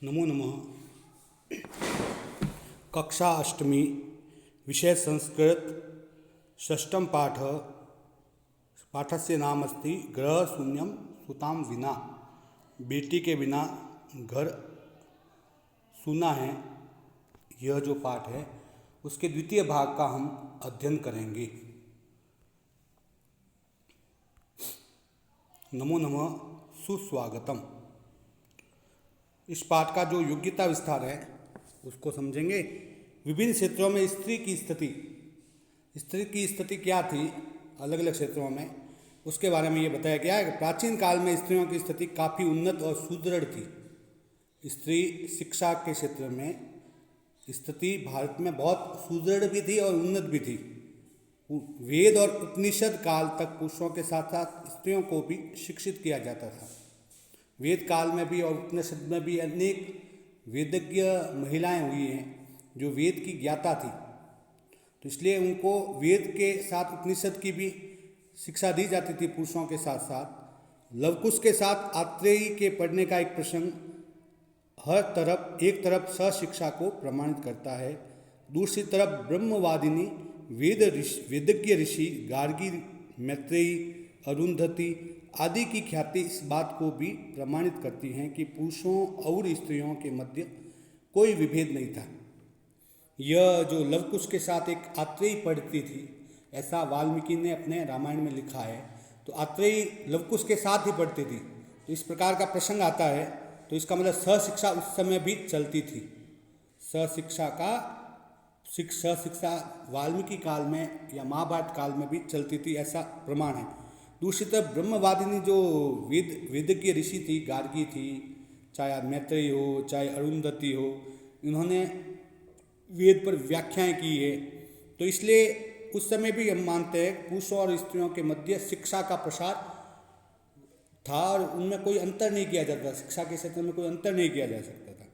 नमो नमः। कक्षा अष्टमी, विषय संस्कृत, षष्ठम पाठ। पाठस्य नाम अस्ति गृह शून्यम सुतां विना। बेटी के बिना घर सूना है। यह जो पाठ है उसके द्वितीय भाग का हम अध्ययन करेंगे। नमो नमः, सुस्वागतम। इस पाठ का जो योग्यता विस्तार है उसको समझेंगे। विभिन्न क्षेत्रों में स्त्री की स्थिति क्या थी अलग अलग क्षेत्रों में, उसके बारे में ये बताया गया है कि प्राचीन काल में स्त्रियों की स्थिति काफ़ी उन्नत और सुदृढ़ थी। स्त्री शिक्षा के क्षेत्र में स्थिति भारत में बहुत सुदृढ़ भी थी और उन्नत भी थी। वेद और उपनिषद काल तक पुरुषों के साथ साथ स्त्रियों को भी शिक्षित किया जाता था। वेद काल में भी और उपनिषद में भी अनेक वेदज्ञ महिलाएं हुई हैं जो वेद की ज्ञाता थी, तो इसलिए उनको वेद के साथ उपनिषद की भी शिक्षा दी जाती थी पुरुषों के साथ साथ। लवकुश के साथ आत्रेयी के पढ़ने का एक प्रसंग एक तरफ सशिक्षा को प्रमाणित करता है, दूसरी तरफ ब्रह्मवादिनी वेदज्ञ ऋषि गार्गी, मैत्रेयी, अरुंधति आदि की ख्याति इस बात को भी प्रमाणित करती हैं कि पुरुषों और स्त्रियों के मध्य कोई विभेद नहीं था। यह जो लवकुश के साथ एक आत्रेयी पढ़ती थी, ऐसा वाल्मीकि ने अपने रामायण में लिखा है। तो आत्रेयी लवकुश के साथ ही पढ़ती थी, तो इस प्रकार का प्रसंग आता है तो इसका मतलब सशिक्षा उस समय भी चलती थी। सशिक्षा वाल्मीकि काल में या महाभारत काल में भी चलती थी, ऐसा प्रमाण है। दूसरी तरफ ब्रह्मवादिनी जो वेदज्ञ ऋषि थी, गार्गी थी, चाहे मैत्रेयी हो चाहे अरुंधति हो, इन्होंने वेद पर व्याख्याएं की है। तो इसलिए उस समय भी हम मानते हैं पुरुषों और स्त्रियों के मध्य शिक्षा का प्रसार था और उनमें कोई अंतर नहीं किया जाता, शिक्षा के क्षेत्र में कोई अंतर नहीं किया जा सकता था।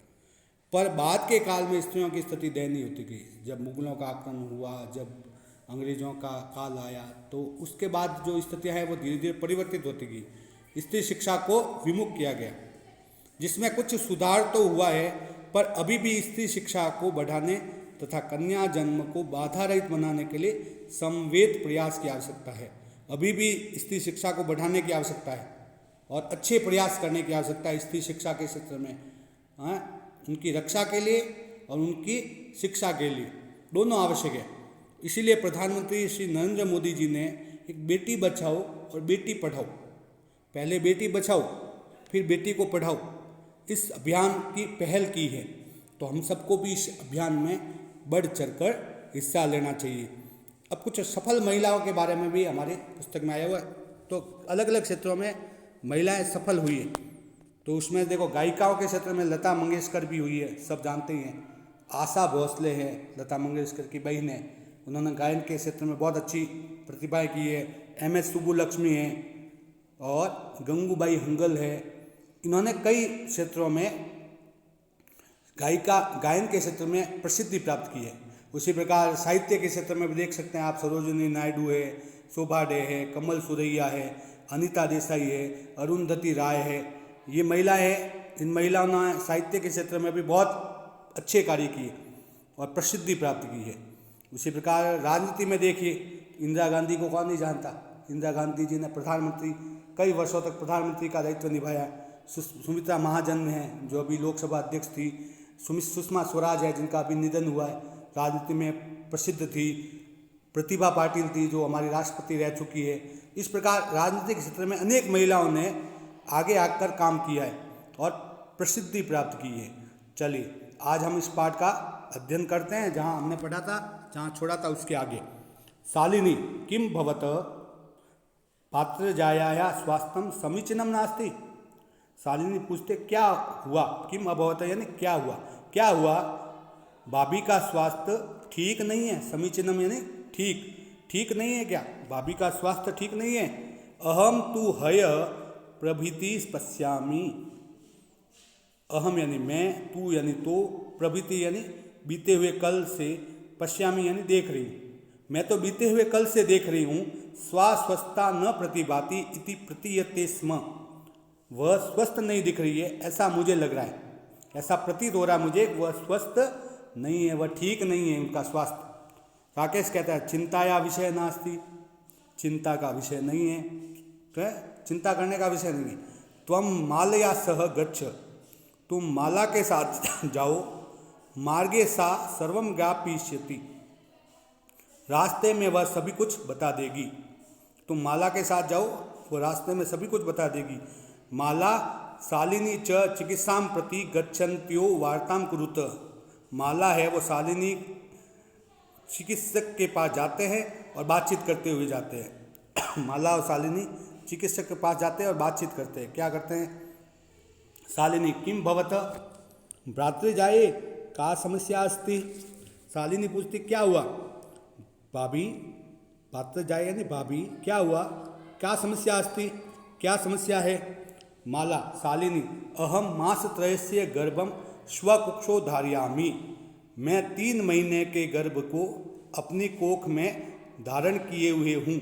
पर बाद के काल में स्त्रियों की स्थिति दयनीय होती गई। जब मुगलों का आक्रमण हुआ, जब अंग्रेज़ों का काल आया, तो उसके बाद जो स्थितियाँ हैं वो धीरे धीरे परिवर्तित होती गई। स्त्री शिक्षा को विमुख किया गया, जिसमें कुछ सुधार तो हुआ है, पर अभी भी स्त्री शिक्षा को बढ़ाने तथा कन्या जन्म को बाधा रहित बनाने के लिए समवेत प्रयास की आवश्यकता है। अभी भी स्त्री शिक्षा को बढ़ाने की आवश्यकता है और अच्छे प्रयास करने की आवश्यकता है स्त्री शिक्षा के क्षेत्र में, उनकी रक्षा के लिए और उनकी शिक्षा के लिए दोनों आवश्यक है। इसीलिए प्रधानमंत्री श्री नरेंद्र मोदी जी ने एक बेटी बचाओ और बेटी पढ़ाओ, पहले बेटी बचाओ फिर बेटी को पढ़ाओ, इस अभियान की पहल की है। तो हम सबको भी इस अभियान में बढ़ चढ़कर हिस्सा लेना चाहिए। अब कुछ सफल महिलाओं के बारे में भी हमारे पुस्तक में आया हुआ है। तो अलग अलग क्षेत्रों में महिलाएं सफल हुई है। तो उसमें देखो, गायिकाओं के क्षेत्र में लता मंगेशकर भी हुई है, सब जानते ही हैं। आशा भोसले है, लता मंगेशकर की बहन है, उन्होंने गायन के क्षेत्र में बहुत अच्छी प्रतिभाएं की है। MS सुब्बुलक्ष्मी है और गंगूबाई हंगल है। इन्होंने कई क्षेत्रों में गायन के क्षेत्र में प्रसिद्धि प्राप्त की है। उसी प्रकार साहित्य के क्षेत्र में भी देख सकते हैं आप, सरोजिनी नायडू है, शोभा डे है, कमल सुरैया है, अनीता देसाई है, अरुंधति राय है। ये महिलाएं हैं, इन महिलाओं ने साहित्य के क्षेत्र में भी बहुत अच्छे कार्य किए और प्रसिद्धि प्राप्त की है। उसी प्रकार राजनीति में देखिए, इंदिरा गांधी को कौन नहीं जानता। इंदिरा गांधी जी ने कई वर्षों तक प्रधानमंत्री का दायित्व निभाया। सुमित्रा महाजन हैं जो अभी लोकसभा अध्यक्ष थी, सुषमा स्वराज है जिनका अभी निधन हुआ है, राजनीति में प्रसिद्ध थी। प्रतिभा पाटिल थी जो हमारी राष्ट्रपति रह चुकी है। इस प्रकार राजनीतिक क्षेत्र में अनेक महिलाओं ने आगे आकर काम किया है और प्रसिद्धि प्राप्त की है। चलिए आज हम इस पाठ का अध्ययन करते हैं। जहाँ हमने पढ़ा था, जहाँ छोड़ा था उसके आगे। शालिनी किम भवत पात्र जाया स्वास्थ्यम समीचीनम नास्ति। शालिनी पूछते क्या हुआ, किम अभवत यानी क्या हुआ, भाभी का स्वास्थ्य ठीक नहीं है। समीचीनम यानी ठीक नहीं है क्या, भाभी का स्वास्थ्य ठीक नहीं है। अहम तु हय प्रभृति पश्यामि। अहम यानी मैं, तू यानी तो, प्रभृति यानी बीते हुए कल से, पश्यामि यानी देख रही हूँ, मैं तो बीते हुए कल से देख रही हूँ। स्वास्वस्थता न प्रतिभाति इति प्रतीयते स्म। वह स्वस्थ नहीं दिख रही है ऐसा मुझे लग रहा है। ऐसा प्रतीत हो रहा है मुझे, वह स्वस्थ नहीं है, वह ठीक नहीं है उनका स्वास्थ्य। राकेश कहता है चिंताया विषय नास्ति, चिंता का विषय नहीं है, तो चिंता करने का विषय नहीं है। त्वम मालया सह गच्छ, तुम माला के साथ जाओ, मार्गे सा सर्वम ज्ञापयिष्यति, रास्ते में वह सभी कुछ बता देगी। तुम माला के साथ जाओ, वो रास्ते में सभी कुछ बता देगी। माला शालिनी च चिकित्साम प्रति गच्छन्त्यो वार्ताम कुरुत, माला है वो शालिनी चिकित्सक के पास जाते हैं और बातचीत करते हुए जाते हैं। माला और शालिनी चिकित्सक के पास जाते हैं और बातचीत करते हैं। क्या करते हैं? शालिनी किम भवत भ्रातृजाये का समस्या अस्ति, शालिनी पूछती क्या हुआ? भाभी, भ्रातृजाये यानी भाभी, क्या हुआ? क्या समस्या अस्ति, क्या समस्या है? माला शालिनी अहम मासत्रयस्य गर्भम स्वकुक्षो धारयामि, मैं 3 महीने के गर्भ को अपनी कोख में धारण किए हुए हूँ।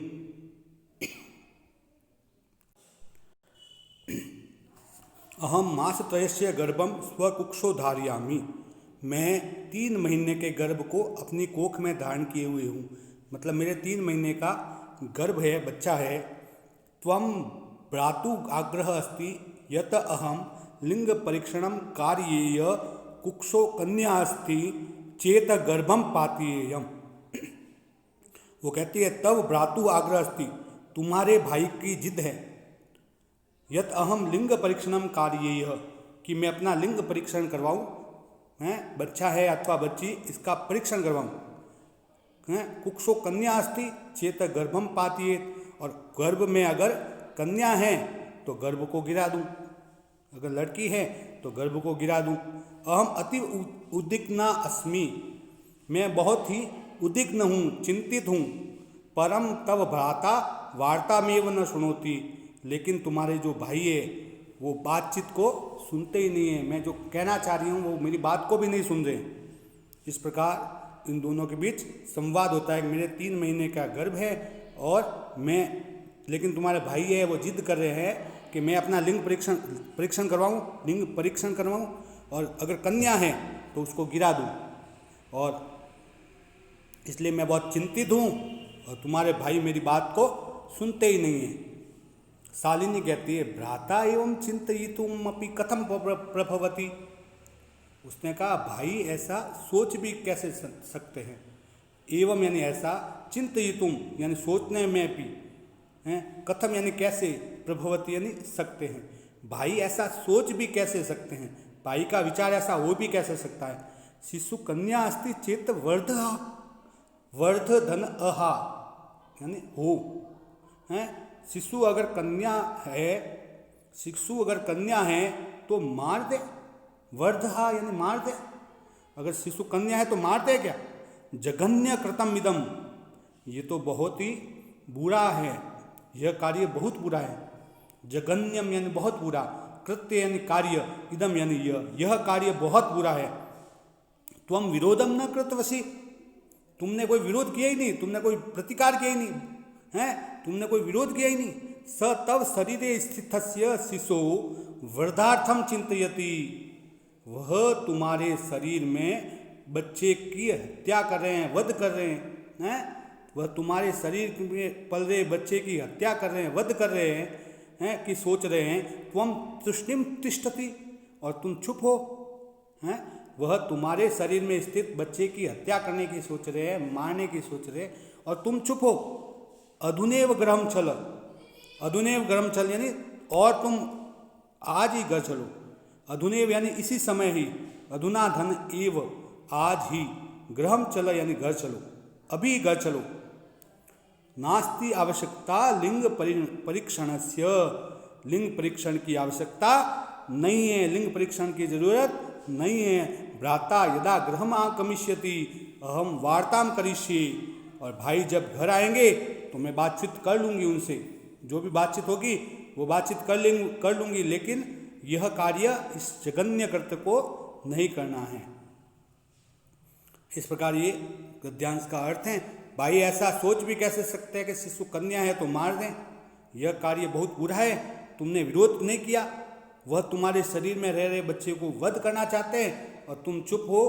अहम मासत्रयस्य गर्भम स्वकुक्षो धारयामि, मैं 3 महीने के गर्भ को अपनी कोख में धारण किए हुए हूँ, मतलब मेरे 3 महीने का गर्भ है, बच्चा है। त्वम भ्रातु आग्रह अस्ति यत अहम लिंग परीक्षणम कार्येय कुक्षो कन्या अस्ति चेत गर्भम पातीयम। वो कहती है तब भ्रातु आग्रह अस्ति, तुम्हारे भाई की जिद है, यत अहम लिंग परीक्षणम कार्येय, कि मैं अपना लिंग परीक्षण करवाऊँ, हैं बच्चा है अथवा बच्ची, इसका परीक्षण करवाऊँ। हैं कुक्षो कन्या अस्ति चेत गर्भम पातीयेत, और गर्भ में अगर कन्या है तो गर्भ को गिरा दूँ, अगर लड़की है तो गर्भ को गिरा दूँ। अहम अति उद्विग्ना अस्मि, मैं बहुत ही उद्विग्न हूँ, चिंतित हूँ। परम तव भ्राता वार्तामेव न सुनोति, लेकिन तुम्हारे जो भाई है वो बातचीत को सुनते ही नहीं है, मैं जो कहना चाह रही हूँ वो मेरी बात को भी नहीं सुन रहे। इस प्रकार इन दोनों के बीच संवाद होता है कि मेरे 3 महीने का गर्भ है और मैं, लेकिन तुम्हारे भाई है वो जिद कर रहे हैं कि मैं अपना लिंग परीक्षण करवाऊँ, लिंग परीक्षण करवाऊँ, और अगर कन्या है तो उसको गिरा दूँ, और इसलिए मैं बहुत चिंतित हूँ और तुम्हारे भाई मेरी बात को सुनते ही नहीं हैं। शालिनी कहती है भ्राता एवं चिंतयितुम अपि कथम प्रभवती, उसने कहा भाई ऐसा सोच भी कैसे सकते हैं, एवं यानी ऐसा, चिंतयितुम यानी सोचने में भी, हैं कथम यानी कैसे, प्रभवती यानी सकते हैं, भाई ऐसा सोच भी कैसे सकते हैं, भाई का विचार ऐसा हो भी कैसे सकता है। शिशु कन्या अस्ति चेत वर्धधन अहा यानी हो, हैं शिशु अगर कन्या है तो मार दे, वर्धहा यानी मार दे, अगर शिशु कन्या है तो मार दे क्या? जघन्य कृतम इदम, ये तो बहुत ही बुरा है, यह कार्य बहुत बुरा है। जघन्यम यानी बहुत बुरा, कृत्य यानी कार्य, इदम यानी यह कार्य बहुत बुरा है। त्वम विरोधम न कृतवसी, तुमने कोई विरोध किया ही नहीं, तुमने कोई प्रतिकार किया ही नहीं, हैं तुमने कोई विरोध किया ही नहीं। स तव शरीरे स्थितस्य शिशो वृद्धार्थम चिंतयति, वह तुम्हारे शरीर में बच्चे की हत्या कर रहे हैं, वध कर रहे हैं, वह तुम्हारे शरीर में पल रहे बच्चे की हत्या कर रहे हैं, वध कर रहे हैं, कि सोच रहे हैं। त्वम तृष्णिम तिष्ठति, और तुम चुप हो, हैं वह तुम्हारे शरीर में स्थित बच्चे की हत्या करने की सोच रहे हैं, मारने की सोच रहे हैं, और तुम चुप हो। अधुनेव गृहम चल, अधुनेव गृहम चल यानी और तुम आज ही घर चलो, अधुनेव यानी इसी समय ही, अधुना धन एव आज ही, गृहम चल यानी घर चलो, अभी घर चलो। नास्ति आवश्यकता लिंग परीक्षणस्य, लिंग परीक्षण की आवश्यकता नहीं है, लिंग परीक्षण की जरूरत नहीं है। भ्राता यदा गृहम आगमिष्यति अहम वार्ताम करिष्ये, और भाई जब घर आएंगे तो मैं बातचीत कर लूँगी उनसे, जो भी बातचीत होगी वो बातचीत कर लूँगी, लेकिन यह कार्य इस जघन्य कृत्य को नहीं करना है। इस प्रकार ये गद्यांश का अर्थ है। भाई ऐसा सोच भी कैसे सकते हैं कि शिशु कन्या है तो मार दें, यह कार्य बहुत बुरा है, तुमने विरोध नहीं किया, वह तुम्हारे शरीर में रह रहे बच्चे को वध करना चाहते हैं और तुम चुप हो,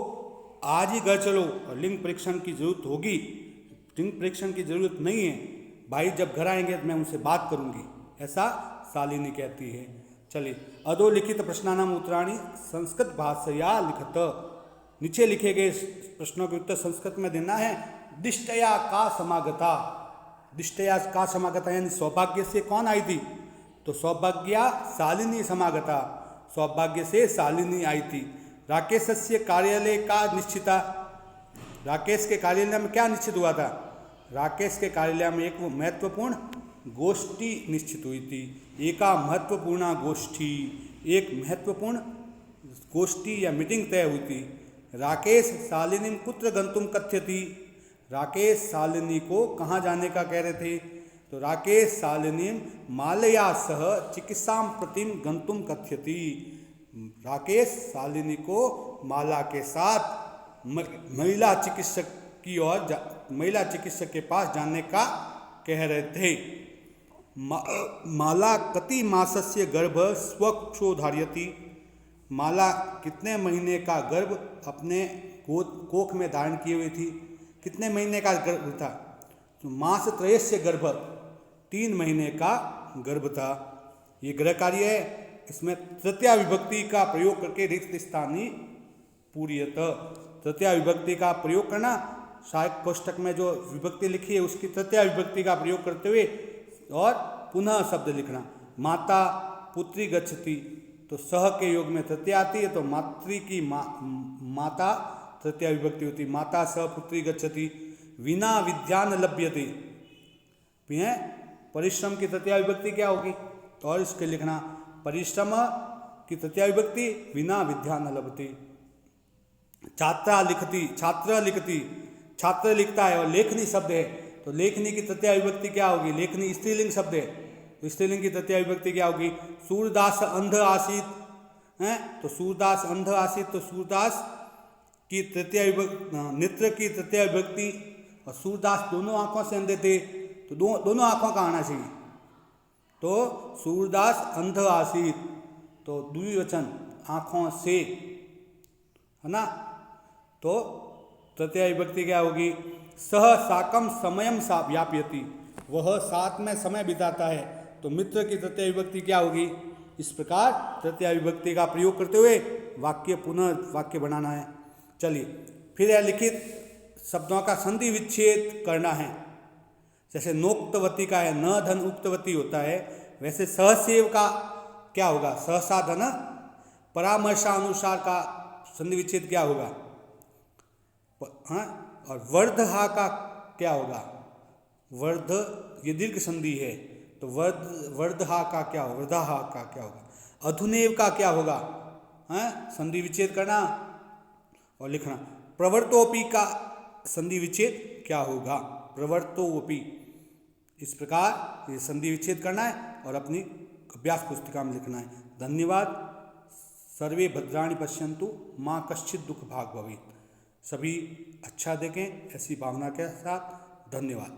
आज ही घर चलो और लिंग परीक्षण की जरूरत होगी। लिंग परीक्षण की जरूरत नहीं है, भाई जब घर आएंगे तो मैं उनसे बात करूंगी, ऐसा शालिनी कहती है। चलिए, अधोलिखित प्रश्नानाम उत्तराणि संस्कृत भाषया लिखत। नीचे लिखे गए प्रश्नों के उत्तर संस्कृत में देना है। दिष्टया का समागता, दिष्टया का समागता यानी सौभाग्य से कौन आई थी? तो सौभाग्या शालिनी समागता, सौभाग्य से शालिनी आई थी। राकेशस्य कार्यालय का निश्चिता, राकेश के कार्यालय में क्या निश्चित हुआ था? राकेश के कार्यालय में एक महत्वपूर्ण गोष्ठी निश्चित हुई थी। एका महत्वपूर्ण गोष्ठी, एक महत्वपूर्ण गोष्ठी या मीटिंग तय हुई थी। राकेश शालिनी कुत्र गंतुम कथ्यति, राकेश शालिनी को कहाँ जाने का कह रहे थे? तो राकेश शालिनी मालया सह चिकित्सा प्रतिम गंतुम कथ्यति, राकेश शालिनी को माला के साथ महिला चिकित्सक की ओर महिला चिकित्सक के पास जाने का कह रहे थे। माला कति मासस्य गर्भ स्वक्षो धार्यति, माला कितने महीने का गर्भ अपने कोख में धारण किए हुई थी? कितने महीने का गर्भ था? तो मास त्रयस्य गर्भ, 3 महीने का गर्भ था। ये गृह कार्य है, इसमें तृतीया विभक्ति का प्रयोग करके रिक्त स्थानी पूर्यत, तृतीया विभक्ति का प्रयोग करना, सहायक कोष्टक में जो विभक्ति लिखी है उसकी तृतीया विभक्ति का प्रयोग करते हुए और पुनः शब्द लिखना। माता पुत्री गच्छति, तो सह के योग में तृतीया आती है, तो मातृ की माता तृतीया विभक्ति होती, माता सह पुत्री गच्छति। विना विद्यान लभ्यते, परिश्रम की तृतीया विभक्ति क्या होगी? और इसके लिखना परिश्रम की तृतीया विभक्ति विना विद्या न लभते। छात्रा लिखती, छात्र लिखती, छात्र लिखता है और लेखनी शब्द है, तो लेखनी की तृतीया विभक्ति क्या होगी? लेखनी स्त्रीलिंग शब्द है, तो स्त्रीलिंग की तृतीया विभक्ति क्या होगी? सूरदास अंध आसीत है, तो सूरदास अंध आसीत, तो सूरदास की तृतीया विभक्ति, नेत्र की तृतीया विभक्ति, और सूरदास दोनों आंखों से अंधे थे, तो दोनों आंखों का आना चाहिए। तो सूरदास अंध आसीत, तो द्विवचन आंखों से, है ना? तो तृतीया विभक्ति क्या होगी? सह साकम समयम सा व्याप्यति, वह साथ में समय बिताता है, तो मित्र की तृतीया विभक्ति क्या होगी? इस प्रकार तृतीया विभक्ति का प्रयोग करते हुए वाक्य पुनः वाक्य बनाना है। चलिए, फिर यह लिखित शब्दों का संधि विच्छेद करना है। जैसे नोक्तवती का है, न धन उक्तवती होता है, वैसे सहसेव का क्या होगा? सहसाधन परामर्शानुसार का संधि विच्छेद क्या होगा? हाँ, और वर्धहा का क्या होगा? वर्ध ये दीर्घ संधि है, तो वर्धहा का क्या होगा? वर्धहा का क्या होगा? अधुनेव का क्या होगा? हाँ, संधि विच्छेद करना और लिखना। प्रवर्तोपि का संधि विच्छेद क्या होगा? प्रवर्तोपि। इस प्रकार ये संधि विच्छेद करना है और अपनी अभ्यास पुस्तिका में लिखना है। धन्यवाद। सर्वे भद्राणि पश्यन्तु माँ कश्चित् दुख भाग भवेत्। सभी अच्छा देखें, ऐसी भावना के साथ। धन्यवाद।